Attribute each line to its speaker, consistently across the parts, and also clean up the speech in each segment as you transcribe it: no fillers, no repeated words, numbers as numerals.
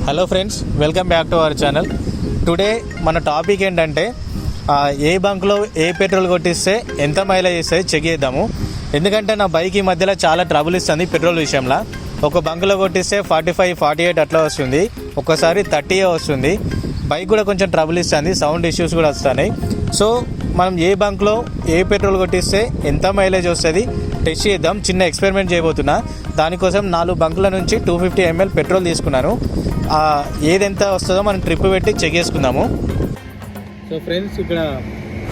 Speaker 1: Hello friends, welcome back to our channel. Today మన topic ఏంటంటే ఏ బంక్లో ఏ petrol కొట్టిస్తే ఎంత mileage ఇస్తుంది చెక్ చేద్దాము. ఎందుకంటే నా బైక్ ఈ మధ్యలో చాలా ట్రబుల్ ఇస్తుంది పెట్రోల్ విషయంలో. ఒక బంక్లో కొట్టిస్తే 45, 48 అట్లా వస్తుంది, ఒక్కసారి 30 వస్తుంది. బైక్ కూడా కొంచెం ట్రబుల్ ఇస్తుంది, సౌండ్ ఇష్యూస్ కూడా వస్తున్నాయి. సో మనం ఏ బంక్లో ఏ పెట్రోల్ కొట్టిస్తే ఎంత మైలేజ్ వస్తుంది టెస్ట్ చేద్దాం. చిన్న ఎక్స్పెరిమెంట్ చేయబోతున్నా. దానికోసం 4 బంకుల నుంచి 250 ml పెట్రోల్ తీసుకున్నాను. ఏదెంత వస్తుందో మనం ట్రిప్ పెట్టి చెక్ చేసుకుందాము. సో ఫ్రెండ్స్, ఇక్కడ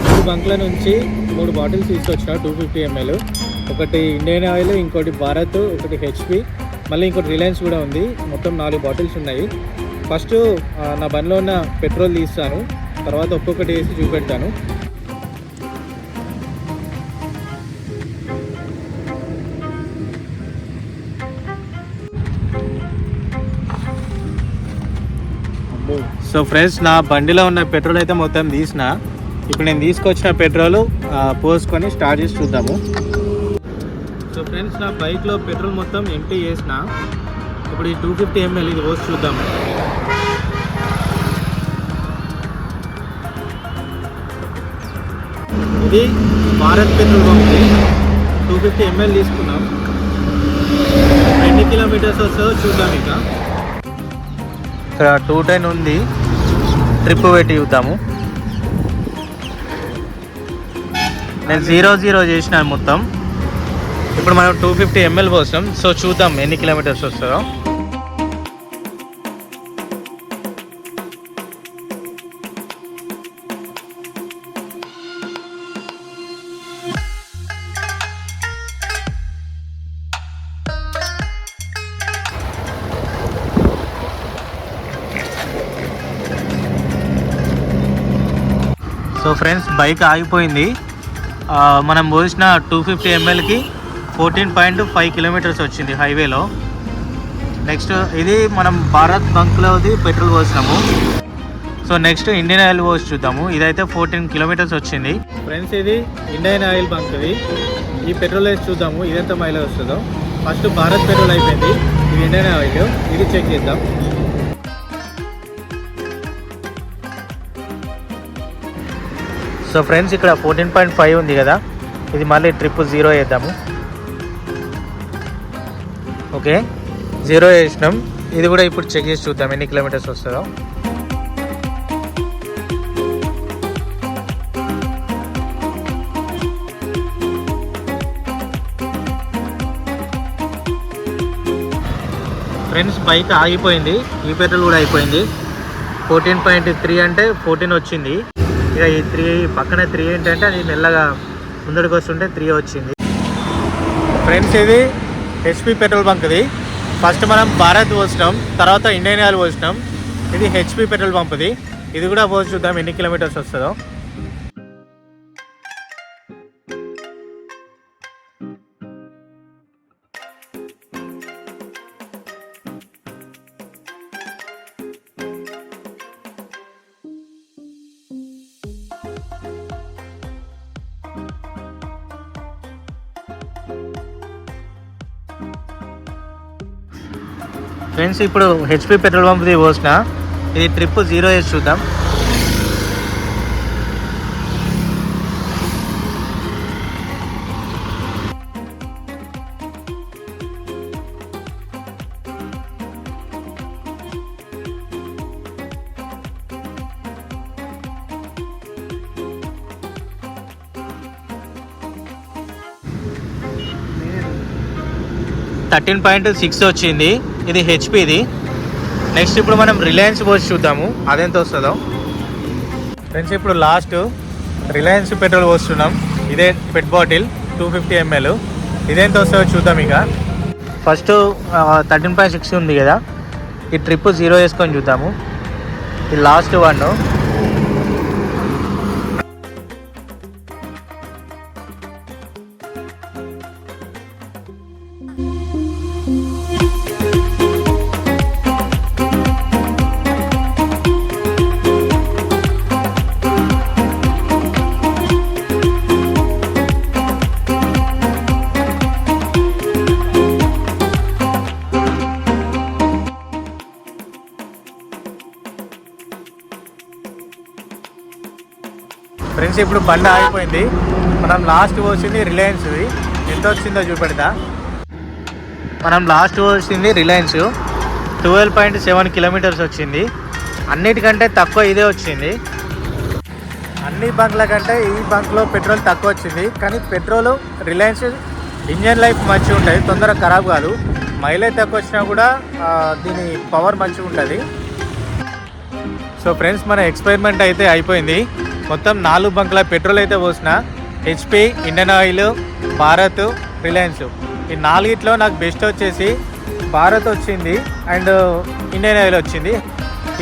Speaker 1: 3 బంకుల నుంచి 3 బాటిల్స్ తీసుకొచ్చిన 250 ml. ఒకటి ఇండియన్ ఆయిల్, ఇంకోటి భారత్, ఒకటి హెచ్పి, మళ్ళీ ఇంకోటి రిలయన్స్ కూడా ఉంది. మొత్తం 4 బాటిల్స్ ఉన్నాయి. ఫస్ట్ నా బండిలో ఉన్న పెట్రోల్ తీస్తాను, తర్వాత ఒక్కొక్కటి వేసి చూపెడతాను. సో ఫ్రెండ్స్, నా బండిలో ఉన్న పెట్రోల్ అయితే మొత్తం తీసిన. ఇప్పుడు నేను తీసుకొచ్చిన పెట్రోల్ పోసుకొని స్టార్ట్ చేసి చూద్దాము. సో ఫ్రెండ్స్, నా బైక్లో పెట్రోల్ మొత్తం ఎంటీ చేసిన. ఇప్పుడు ఈ 250 ml ఇది పోసి చూద్దాము. ఇది భారత్ పెట్రోల్ బంక్. 250 ml తీసుకున్నాం. ఎన్ని కిలోమీటర్స్ వస్తుందో చూద్దాం. ఇక ఇక్కడ 210 ఉంది, ట్రిప్ పెట్టి చూద్దాము. నేను 0 చేసిన మొత్తం. ఇప్పుడు మనం 250 ml పోసాం. సో చూద్దాం ఎన్ని కిలోమీటర్స్ వస్తుందో. సో ఫ్రెండ్స్, బైక్ ఆగిపోయింది. మనం పోసిన 250 mlకి 14.5 కిలోమీటర్స్ వచ్చింది హైవేలో. నెక్స్ట్ ఇది మనం భారత్ బంక్లోది పెట్రోల్ పోసినాము. సో నెక్స్ట్ ఇండియన్ ఆయిల్ పోసి చూద్దాము. ఇదైతే 14 కిలోమీటర్స్ వచ్చింది. ఫ్రెండ్స్, ఇది ఇండియన్ ఆయిల్ బంక్ది. ఈ పెట్రోల్ వేసి చూద్దాము ఇదెంత మైలేజ్ వస్తుందో. ఫస్ట్ భారత్ పెట్రోల్ అయిపోయింది, ఇది ఇండియన్ ఆయిల్. ఇది చెక్ చేద్దాం. సో ఫ్రెండ్స్, ఇక్కడ 14.5 ఉంది కదా, ఇది మళ్ళీ ట్రిప్ 0 వేద్దాము. ఓకే, 0 వేసినాం. ఇది కూడా ఇప్పుడు చెక్ చేసి చూద్దాం ఎన్ని కిలోమీటర్స్ వస్తుందో. ఫ్రెండ్స్, బైక్ ఆగిపోయింది. ఈ పెట్రోల్ కూడా అయిపోయింది. 14.3 అంటే 14 వచ్చింది. ఇక ఈ 3 పక్కన 3 ఏంటంటే అది మెల్లగా ముందడికి వస్తుంటే 3 వచ్చింది. ఫ్రెండ్స్, ఇది హెచ్పి పెట్రోల్ బంక్ది. ఫస్ట్ మనం భారత్ పోసినాం, తర్వాత ఇండియన్ ఆయిల్ పోసినాం. ఇది హెచ్పి పెట్రోల్ బంక్ది. ఇది కూడా పోసి చూద్దాం ఎన్ని కిలోమీటర్స్ వస్తుందో. ఫ్రెండ్స్, ఇప్పుడు హెచ్పి పెట్రోల్ పంప్ది పోసిన. ఇది ట్రిప్ 0 వేసి చూద్దాం. $13.6 వచ్చింది. ఇది హెచ్పిది. నెక్స్ట్ ఇప్పుడు మనం రిలయన్స్ పోసి చూద్దాము అదెంత వస్తుందో. ఫ్రెండ్స్, ఇప్పుడు లాస్ట్ రిలయన్స్ పెట్రోల్ పోస్తున్నాం. ఇదే పెట్ బాటిల్ 250 ml. ఇదెంత వస్తుందో చూద్దాం. ఇక ఫస్ట్ 13.6 ఉంది కదా, ఈ ట్రిప్ 0 వేసుకొని చూద్దాము. ఇది లాస్ట్ 1. ఫ్రెండ్స్ ఇప్పుడు బండి ఆగిపోయింది. మనం లాస్ట్ పోసింది రిలయన్స్ది. ఎంత వచ్చిందో చూపెడతా. మనం లాస్ట్ పోసింది రిలయన్స్ 12.7 కిలోమీటర్స్ వచ్చింది. అన్నిటికంటే తక్కువ ఇదే వచ్చింది. అన్ని బంక్ల కంటే ఈ బంక్లో పెట్రోల్ తక్కువ వచ్చింది. కానీ పెట్రోల్ రిలయన్స్ ఇంజన్ లైఫ్ మంచిగా ఉంటుంది, తొందరగా ఖరాబ్ కాదు. మైలేజ్ తక్కువ వచ్చినా కూడా దీని పవర్ మంచిగా ఉంటుంది. సో ఫ్రెండ్స్, మన ఎక్స్పెరిమెంట్ అయితే అయిపోయింది. మొత్తం 4 బంక్ల పెట్రోల్ అయితే పోసిన. HP, Indian oil, Bharat, Reliance. ఈ 4ట్లో నాకు బెస్ట్ వచ్చేసి భారత్ వచ్చింది అండ్ ఇండియన్ ఆయిల్ వచ్చింది.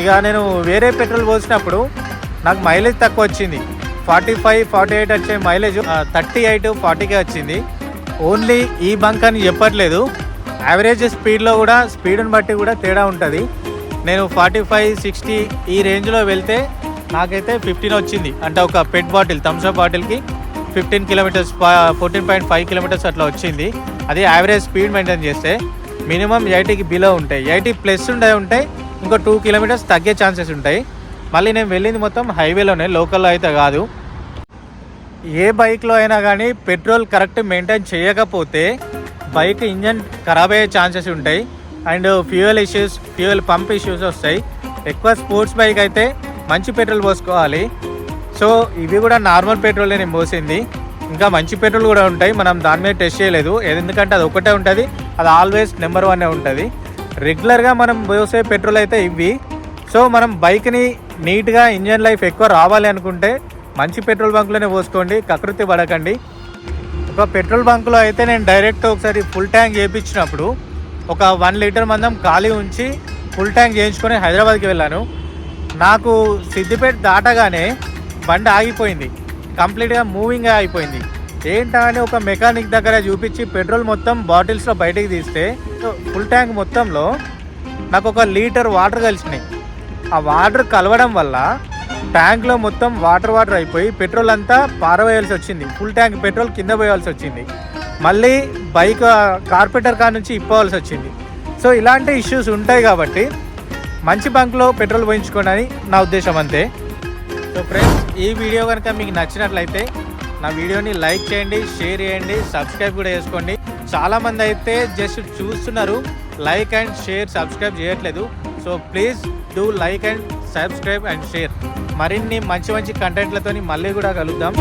Speaker 1: ఇక నేను వేరే పెట్రోల్ పోసినప్పుడు నాకు మైలేజ్ తక్కువ వచ్చింది. 45-48 వచ్చే మైలేజ్ 38-40కే వచ్చింది. ఓన్లీ ఈ బంక్ అని చెప్పట్లేదు, యావరేజ్ స్పీడ్లో కూడా స్పీడ్ని బట్టి కూడా తేడా ఉంటుంది. నేను 45-60 ఈ రేంజ్లో వెళ్తే నాకైతే 15 వచ్చింది. అంటే ఒక పెట్ బాటిల్, థమ్స్అప్ బాటిల్కి 15 కిలోమీటర్స్, 14.5 కిలోమీటర్స్ అట్లా వచ్చింది. అది యావరేజ్ స్పీడ్ మెయింటైన్ చేస్తే. మినిమం 80కి బిలో ఉంటాయి, 80 ప్లస్ ఉంటాయి. ఇంకో 2 కిలోమీటర్స్ తగ్గే ఛాన్సెస్ ఉంటాయి. మళ్ళీ నేను వెళ్ళింది మొత్తం హైవేలోనే, లోకల్లో అయితే కాదు. ఏ బైక్లో అయినా కానీ పెట్రోల్ కరెక్ట్ మెయింటైన్ చేయకపోతే బైక్ ఇంజన్ ఖరాబ్ అయ్యే ఛాన్సెస్ ఉంటాయి అండ్ ఫ్యూయల్ పంప్ ఇష్యూస్ వస్తాయి. ఎక్కువ స్పోర్ట్స్ బైక్ అయితే మంచి పెట్రోల్ పోసుకోవాలి. సో ఇవి కూడా నార్మల్ పెట్రోలే నేను పోసింది. ఇంకా మంచి పెట్రోల్ కూడా ఉంటాయి, మనం దాని మీద టెస్ట్ చేయలేదు. ఎందుకంటే అది ఒకటే ఉంటుంది, అది ఆల్వేస్ నెంబర్ 1 ఉంటుంది. రెగ్యులర్గా మనం పోసే పెట్రోల్ అయితే ఇవి. సో మనం బైక్ని నీట్గా ఇంజన్ లైఫ్ ఎక్కువ రావాలి అనుకుంటే మంచి పెట్రోల్ బంక్లోనే పోసుకోండి, కకృతి పడకండి. ఒక పెట్రోల్ బంక్లో అయితే నేను డైరెక్ట్ ఒకసారి ఫుల్ ట్యాంక్ చేయించినప్పుడు ఒక 1 లీటర్ మందం ఖాళీ ఉంచి ఫుల్ ట్యాంక్ చేయించుకొని హైదరాబాద్కి వెళ్ళాను. నాకు సిద్దిపేట దాటగానే బండి ఆగిపోయింది, కంప్లీట్గా మూవింగ్గా అయిపోయింది. ఏంటని ఒక మెకానిక్ దగ్గర చూపించి పెట్రోల్ మొత్తం బాటిల్స్లో బయటికి తీస్తే ఫుల్ ట్యాంక్ మొత్తంలో నాకు 1 లీటర్ వాటర్ కలిసినాయి. ఆ వాటర్ కలవడం వల్ల ట్యాంక్లో మొత్తం వాటర్ అయిపోయి పెట్రోల్ అంతా పారవేయాల్సి వచ్చింది. ఫుల్ ట్యాంక్ పెట్రోల్ కింద పోయాల్సి వచ్చింది. మళ్ళీ బైక్ కార్పెటర్ కార్ నుంచి ఇప్పవలసి వచ్చింది. సో ఇలాంటి ఇష్యూస్ ఉంటాయి కాబట్టి మంచి బంక్లో పెట్రోల్ పోయించుకోండి అని నా ఉద్దేశం, అంతే. సో ఫ్రెండ్స్, ఈ వీడియో కనుక మీకు నచ్చినట్లయితే నా వీడియోని లైక్ చేయండి, షేర్ చేయండి, సబ్స్క్రైబ్ కూడా చేసుకోండి. చాలామంది అయితే జస్ట్ చూస్తున్నారు, లైక్ అండ్ షేర్, సబ్స్క్రైబ్ చేయట్లేదు. So please do like and subscribe and share. మరిన్ని మంచి కంటెంట్లతో మళ్ళీ కూడా కలుద్దాం.